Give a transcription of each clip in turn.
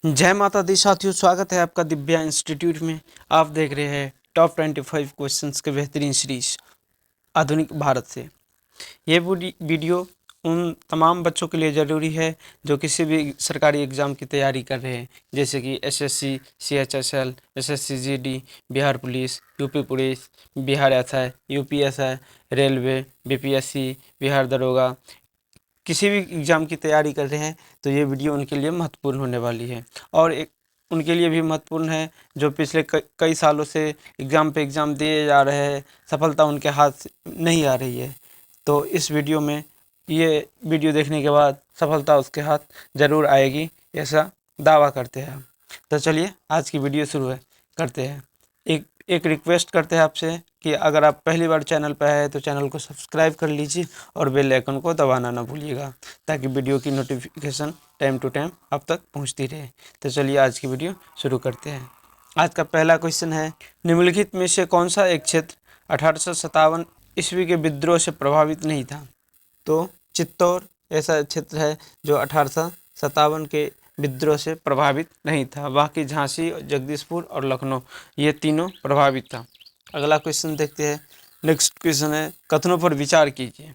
जय माता दी साथियों, स्वागत है आपका दिव्या इंस्टीट्यूट में। आप देख रहे हैं टॉप 25 क्वेश्चंस के बेहतरीन सीरीज आधुनिक भारत से। ये वीडियो उन तमाम बच्चों के लिए ज़रूरी है जो किसी भी सरकारी एग्ज़ाम की तैयारी कर रहे हैं, जैसे कि SSC, CHSL, SSC GD, Bihar police, UP police, Bihar SI, UPSI, railway, BPSC, Bihar दरोगा। किसी भी एग्ज़ाम की तैयारी कर रहे हैं तो ये वीडियो उनके लिए महत्वपूर्ण होने वाली है। और एक उनके लिए भी महत्वपूर्ण है जो पिछले कई सालों से एग्ज़ाम पे एग्ज़ाम दिए जा रहे हैं, सफलता उनके हाथ से नहीं आ रही है। तो इस वीडियो में ये वीडियो देखने के बाद सफलता उसके हाथ ज़रूर आएगी, ऐसा दावा करते हैं हम। तो चलिए आज की वीडियो शुरू करते हैं। एक रिक्वेस्ट करते हैं आपसे कि अगर आप पहली बार चैनल पर आए तो चैनल को सब्सक्राइब कर लीजिए और बेल आइकन को दबाना ना भूलिएगा, ताकि वीडियो की नोटिफिकेशन टाइम टू टाइम आप तक पहुंचती रहे। तो चलिए आज की वीडियो शुरू करते हैं। आज का पहला क्वेश्चन है, निम्नलिखित में से कौन सा एक क्षेत्र 1857 ईस्वी के विद्रोह से प्रभावित नहीं था? तो चित्तौड़ ऐसा क्षेत्र है जो 1857 के विद्रोह से प्रभावित नहीं था। बाकी झांसी, जगदीशपुर और लखनऊ ये तीनों प्रभावित था। अगला क्वेश्चन देखते हैं। नेक्स्ट क्वेश्चन है, कथनों पर विचार कीजिए।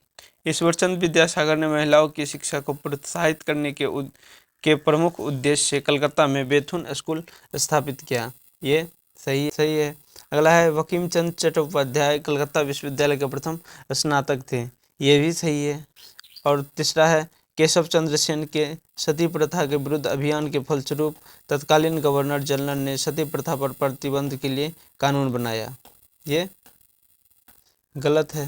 ईश्वरचंद विद्यासागर ने महिलाओं की शिक्षा को प्रोत्साहित करने के प्रमुख उद्देश्य से कलकत्ता में बेथुन स्कूल स्थापित किया। ये सही है। अगला है, बंकिम चंद्र चट्टोपाध्याय कलकत्ता विश्वविद्यालय के प्रथम स्नातक थे। ये भी सही है। और तीसरा है, केशव चंद्र सेन के सती प्रथा के विरुद्ध अभियान के फलस्वरूप तत्कालीन गवर्नर जनरल ने सती प्रथा पर प्रतिबंध के लिए कानून बनाया। ये गलत है।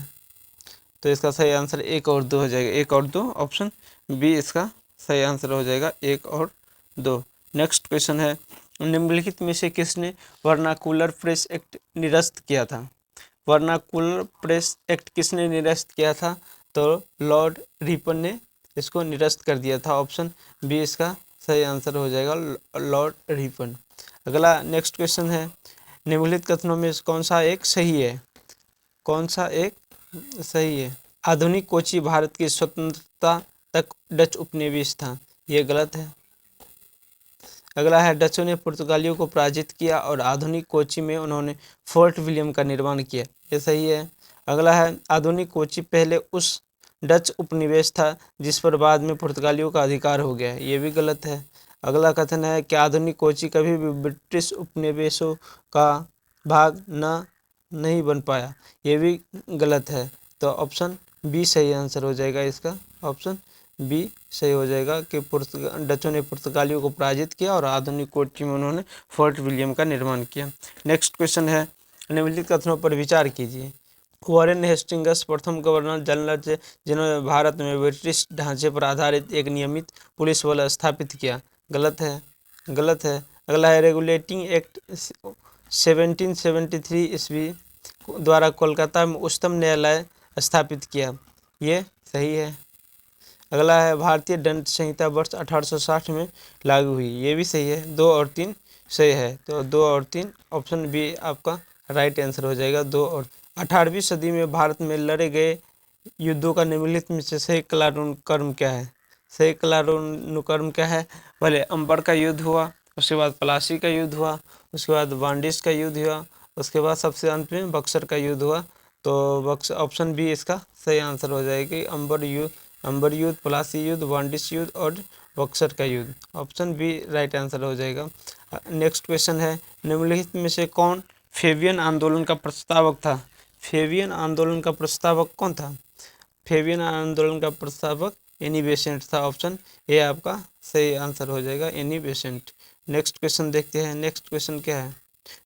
तो इसका सही आंसर 1 और 2 हो जाएगा। 1 और 2, ऑप्शन बी इसका सही आंसर हो जाएगा, 1 और 2। नेक्स्ट क्वेश्चन है, निम्नलिखित में से किसने वर्नाकुलर प्रेस एक्ट निरस्त किया था? वर्नाकुलर प्रेस एक्ट किसने निरस्त किया था? तो लॉर्ड रिपन ने इसको निरस्त कर दिया था। ऑप्शन बी इसका सही आंसर हो जाएगा, लॉर्ड रिपन। अगला नेक्स्ट क्वेश्चन है, निम्नलिखित कथनों में कौन सा एक सही है? कौन सा एक सही है? आधुनिक कोची भारत की स्वतंत्रता तक डच उपनिवेश था। ये गलत है। अगला है, डचों ने पुर्तगालियों को पराजित किया और आधुनिक कोची में उन्होंने फोर्ट विलियम का निर्माण किया। ये सही है। अगला है, आधुनिक कोची पहले उस डच उपनिवेश था जिस पर बाद में पुर्तगालियों का अधिकार हो गया। ये भी गलत है। अगला कथन है कि आधुनिक कोची कभी भी ब्रिटिश उपनिवेशों का भाग नहीं बन पाया। ये भी गलत है। तो ऑप्शन बी सही आंसर हो जाएगा इसका। ऑप्शन बी सही हो जाएगा कि डचों ने पुर्तगालियों को पराजित किया और आधुनिक कोची में उन्होंने फोर्ट विलियम का निर्माण किया। नेक्स्ट क्वेश्चन है, निम्नलिखित कथनों पर विचार कीजिए। वॉरेन हेस्टिंग्स प्रथम गवर्नर जनरल थे जिन्होंने भारत में ब्रिटिश ढांचे पर आधारित एक नियमित पुलिस बल स्थापित किया। गलत है। अगला है, रेगुलेटिंग एक्ट 1773 ईस्वी द्वारा कोलकाता में उच्चतम न्यायालय स्थापित किया। ये सही है। अगला है, भारतीय दंड संहिता वर्ष 1860 में लागू हुई। ये भी सही है। 2 और 3 सही है। तो 2 और 3, ऑप्शन बी आपका राइट आंसर हो जाएगा। 2 और 18वीं सदी में भारत में लड़े गए युद्धों का निम्नलिखित में से सही कालानुक्रम क्या है? सही कालानुक्रम क्या है? पहले अंबर का युद्ध हुआ, उसके बाद प्लासी का युद्ध हुआ, उसके बाद वांडिस का युद्ध हुआ, उसके बाद सबसे अंत में बक्सर का युद्ध हुआ। तो ऑप्शन बी इसका सही आंसर हो जाएगी। अंबर युद्ध, प्लासी युद्ध, वांडिस युद्ध और बक्सर का युद्ध। ऑप्शन बी राइट आंसर हो जाएगा। नेक्स्ट क्वेश्चन है, निम्नलिखित में से कौन फेबियन आंदोलन का प्रस्तावक था? फेबियन आंदोलन का प्रस्तावक कौन था? फेबियन आंदोलन का प्रस्तावक एनी बेसेंट था। ऑप्शन ए आपका सही आंसर हो जाएगा, एनी बेसेंट। नेक्स्ट क्वेश्चन देखते हैं। नेक्स्ट क्वेश्चन क्या है,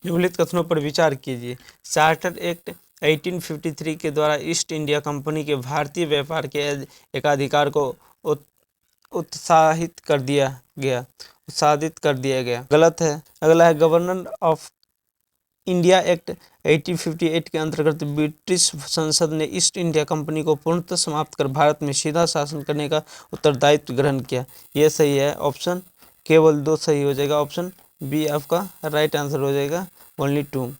निम्नलिखित कथनों पर विचार कीजिए। चार्टर एक्ट 1853 के द्वारा ईस्ट इंडिया कंपनी के भारतीय व्यापार के एकाधिकार को उत्साहित कर दिया गया। गलत है। अगला है, गवर्नर ऑफ इंडिया एक्ट 1858 के अंतर्गत ब्रिटिश संसद ने ईस्ट इंडिया कंपनी को पूर्णतः समाप्त कर भारत में सीधा शासन करने का उत्तरदायित्व ग्रहण किया। यह सही है। ऑप्शन केवल 2 सही हो जाएगा। ऑप्शन बी आपका राइट आंसर हो जाएगा, ओनली 2।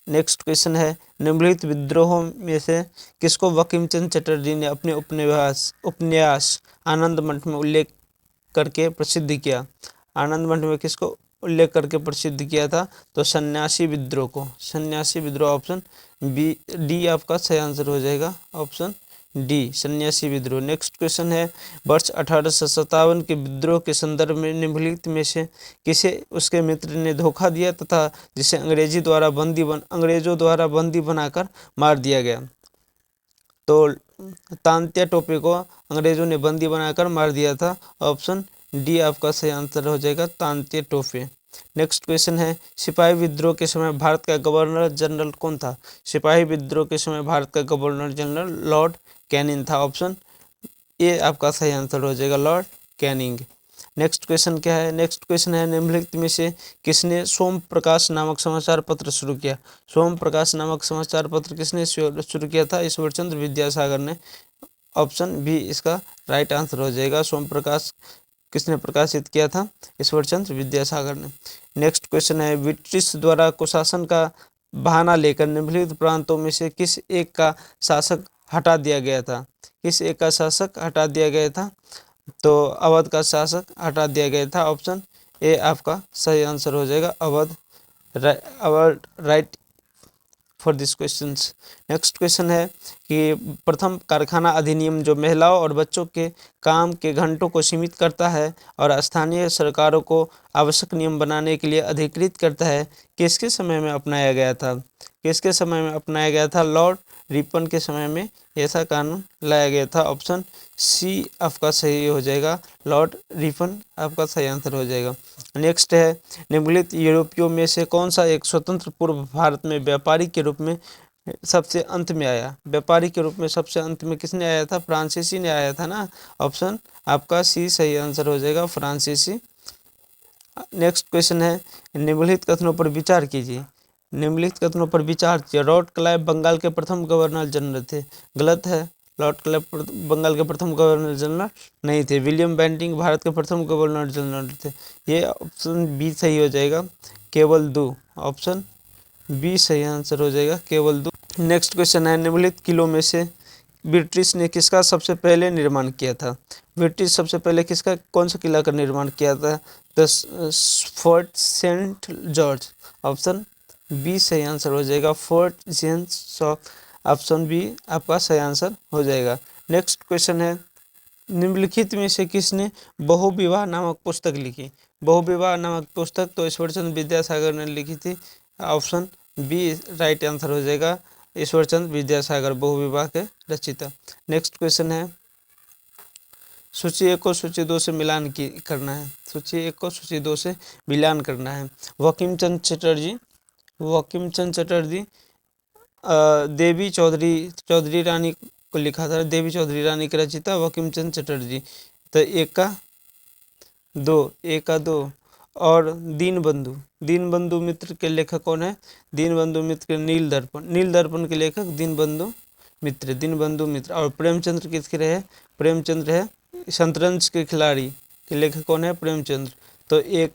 नेक्स्ट क्वेश्चन है, निम्नलिखित विद्रोहों में से किसको बंकिम चंद्र चटर्जी ने अपने उपन्यास आनंद मठ में उल्लेख करके प्रसिद्ध किया? आनंद मठ में किसको उल्लेख करके प्रसिद्ध किया था? तो सन्यासी विद्रोह को। सन्यासी विद्रोह ऑप्शन बी डी आपका सही आंसर हो जाएगा, ऑप्शन डी सन्यासी विद्रोह। नेक्स्ट क्वेश्चन है, वर्ष 1857 के विद्रोह के संदर्भ में निम्नलिखित में से किसे उसके मित्र ने धोखा दिया तथा जिसे अंग्रेजों द्वारा बंदी बनाकर मार दिया गया? तो तांत्या टोपे को अंग्रेजों ने बंदी बनाकर मार दिया था, ऑप्शन डी आपका सही आंसर हो जाएगा, तांत्या टोपे। नेक्स्ट क्वेश्चन है, सिपाही विद्रोह के समय भारत का गवर्नर जनरल कौन था? सिपाही विद्रोह के समय भारत का गवर्नर जनरल लॉर्ड कैनिंग था, ऑप्शन ए आपका सही आंसर हो जाएगा, लॉर्ड कैनिंग। नेक्स्ट क्वेश्चन क्या है? नेक्स्ट क्वेश्चन है, निम्नलिखित में से किसने सोम प्रकाश नामक समाचार पत्र शुरू किया? सोम प्रकाश नामक समाचार पत्र किसने शुरू किया था? ईश्वरचंद्र विद्यासागर ने, ऑप्शन बी इसका राइट आंसर हो जाएगा। सोम प्रकाश किसने प्रकाशित किया था? ईश्वरचंद्र विद्यासागर ने। नेक्स्ट क्वेश्चन है, ब्रिटिश द्वारा कुशासन का बहाना लेकर निम्नलिखित प्रांतों में से किस एक का शासक हटा दिया गया था? किस एक का शासक हटा दिया गया था? तो अवध का शासक हटा दिया गया था, ऑप्शन ए आपका सही आंसर हो जाएगा, Awadh. Awadh right for this questions. Next question है कि प्रथम कारखाना अधिनियम जो महिलाओं और बच्चों के काम के घंटों को सीमित करता है और स्थानीय सरकारों को आवश्यक नियम बनाने के लिए अधिकृत करता है, किसके समय में अपनाया गया था? किसके समय में अपनाया गया था? लॉर्ड रिपन के समय में ऐसा कानून लाया गया था, ऑप्शन सी आपका सही हो जाएगा, लॉर्ड रिपन आपका सही आंसर हो जाएगा। नेक्स्ट है, निम्नलिखित यूरोपियों में से कौन सा एक स्वतंत्र पूर्व भारत में व्यापारी के रूप में सबसे अंत में आया? व्यापारी के रूप में सबसे अंत में किसने आया था? फ्रांसीसी ने आया था ना, ऑप्शन आपका सी सही आंसर हो जाएगा, फ्रांसीसी। नेक्स्ट क्वेश्चन है, निम्नलिखित कथनों पर विचार कीजिए। निम्नलिखित कथनों पर विचार कीजिए। लॉर्ड क्लाइव बंगाल के प्रथम गवर्नर जनरल थे, गलत है। लॉर्ड क्लाइव बंगाल के प्रथम गवर्नर जनरल नहीं थे। विलियम बेंटिंक भारत के प्रथम गवर्नर जनरल थे, ये ऑप्शन बी सही हो जाएगा, केवल दो, ऑप्शन बी सही आंसर हो जाएगा, केवल दो। नेक्स्ट क्वेश्चन है, निम्नलिखित किलों में से ब्रिटिश ने किसका सबसे पहले निर्माण किया था? ब्रिटिश सबसे पहले किसका कौन सा किला का निर्माण किया था? The Fort Saint George, option B सही आंसर हो जाएगा, फोर्ट जेम्स, ऑप्शन बी आपका सही आंसर हो जाएगा। नेक्स्ट क्वेश्चन है, निम्नलिखित में से किसने बहुविवाह नामक पुस्तक लिखी? बहुविवाह नामक पुस्तक तो ईश्वरचंद्र विद्यासागर ने लिखी थी, ऑप्शन बी राइट आंसर हो जाएगा, ईश्वरचंद्र विद्यासागर बहुविवाह के रचयिता। नेक्स्ट क्वेश्चन है, सूची 1 को सूची 2 से मिलान करना है। सूची 1 को सूची 2 से मिलान करना है। वकीम चंद चटर्जी देवी चौधरी रानी को लिखा था, देवी चौधरी रानी के रचयिता वकीम चंद चटर्जी। तो एक का दो और दीनबंधु मित्र के लेखक कौन है? दीनबंधु मित्र के नील दर्पण के लेखक दीनबंधु मित्र। और प्रेमचंद्र किसके रहे? प्रेमचंद्र है शतरंज के खिलाड़ी के लेखक कौन है? प्रेमचंद्र। तो ए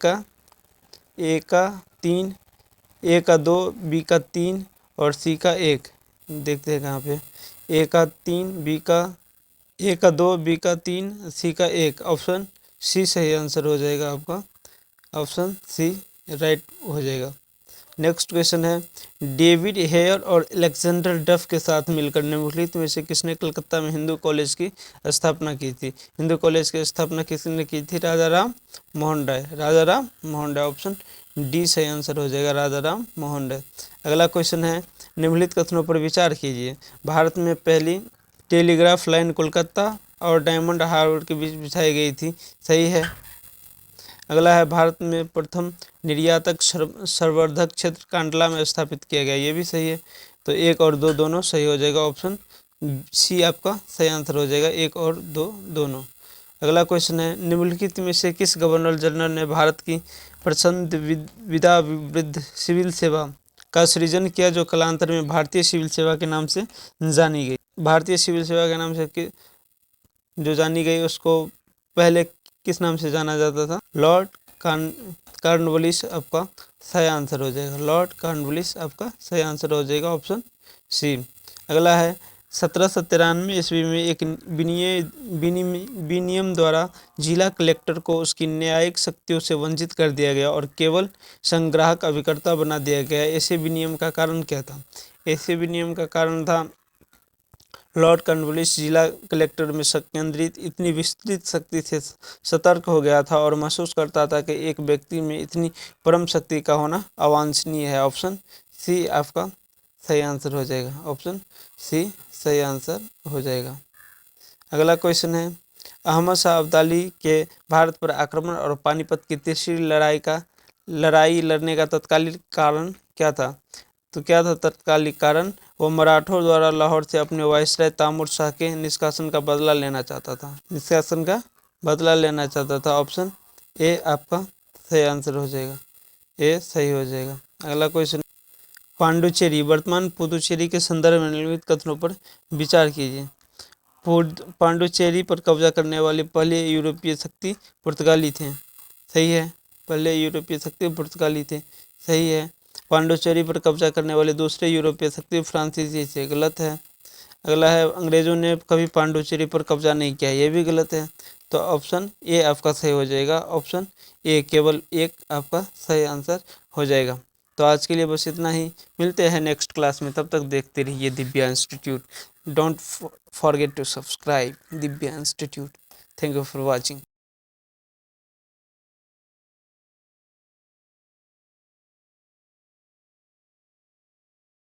का 3, ए का 2, बी का 3 और सी का 1। देखते हैं कहाँ पे, ए का 2, बी का 3, सी का 1, ऑप्शन सी सही आंसर हो जाएगा आपका, ऑप्शन सी राइट हो जाएगा। नेक्स्ट क्वेश्चन है, डेविड हेयर और अलेक्जेंडर डफ के साथ मिलकर निम्नलिखित में से किसने कलकत्ता में हिंदू कॉलेज की स्थापना की थी? हिंदू कॉलेज की स्थापना किसने की थी? राजा राम मोहन राय, ऑप्शन डी सही आंसर हो जाएगा, राजा राम मोहन राय। अगला क्वेश्चन है, निम्नलिखित कथनों पर विचार कीजिए। भारत में पहली टेलीग्राफ लाइन कोलकाता और डायमंड हार्बर के बीच बिछाई गई थी, सही है। अगला है, भारत में प्रथम निर्यातक संवर्धक क्षेत्र कांडला में स्थापित किया गया, ये भी सही है। तो 1 और 2 दोनों सही हो जाएगा, ऑप्शन सी आपका सही आंसर हो जाएगा, 1 और 2 दोनों। अगला क्वेश्चन है, निम्नलिखित में से किस गवर्नर जनरल ने भारत की प्रचंड विधा वृद्ध सिविल सेवा का सृजन किया, जो कालांतर में भारतीय सिविल सेवा के नाम से जानी गई? भारतीय सिविल सेवा के नाम से जो जानी गई, उसको पहले किस नाम से जाना जाता था? लॉर्ड कॉर्नवालिस आपका सही आंसर हो जाएगा, लॉर्ड कॉर्नवालिस आपका सही आंसर हो जाएगा, ऑप्शन सी। अगला है, 1793 ईस्वी में एक विनियम द्वारा जिला कलेक्टर को उसकी न्यायिक शक्तियों से वंचित कर दिया गया और केवल संग्राहक अभिकर्ता बना दिया गया। ऐसे विनियम का कारण क्या था? ऐसे विनियम का कारण था लॉर्ड कॉर्नवालिस जिला कलेक्टर में केंद्रित इतनी विस्तृत शक्ति से सतर्क हो गया था और महसूस करता था कि एक व्यक्ति में इतनी परम शक्ति का होना अवांछनीय है। ऑप्शन सी आपका सही आंसर हो जाएगा। ऑप्शन सी सही आंसर हो जाएगा। अगला क्वेश्चन है, अहमद शाह अब्दाली के भारत पर आक्रमण और पानीपत की तीसरी लड़ाई लड़ने का तत्कालिक कारण क्या था? तो क्या था तत्कालिक कारण? वो मराठों द्वारा लाहौर से अपने वायसराय तैमूर शाह के निष्कासन का बदला लेना चाहता था। ऑप्शन ए आपका सही आंसर हो जाएगा। ए सही हो जाएगा। अगला क्वेश्चन, पांडुचेरी वर्तमान पुदुचेरी के संदर्भ में निम्नलिखित कथनों पर विचार कीजिए। पांडुचेरी पर कब्जा करने वाले पहले यूरोपीय शक्ति पुर्तगाली थे। सही है। पहले यूरोपीय शक्ति पुर्तगाली थे। सही है। पांडुचेरी पर कब्जा करने वाले दूसरे यूरोपीय शक्ति फ्रांसीसी थे। गलत है। अगला है, अंग्रेजों ने कभी पांडुचेरी पर कब्जा नहीं किया। यह भी गलत है। तो ऑप्शन ए आपका सही हो जाएगा। ऑप्शन ए केवल एक आपका सही आंसर हो जाएगा। तो आज के लिए बस इतना ही। मिलते हैं नेक्स्ट क्लास में। तब तक देखते रहिए Divya Institute. Don't forget to subscribe Divya Institute. Thank you for watching.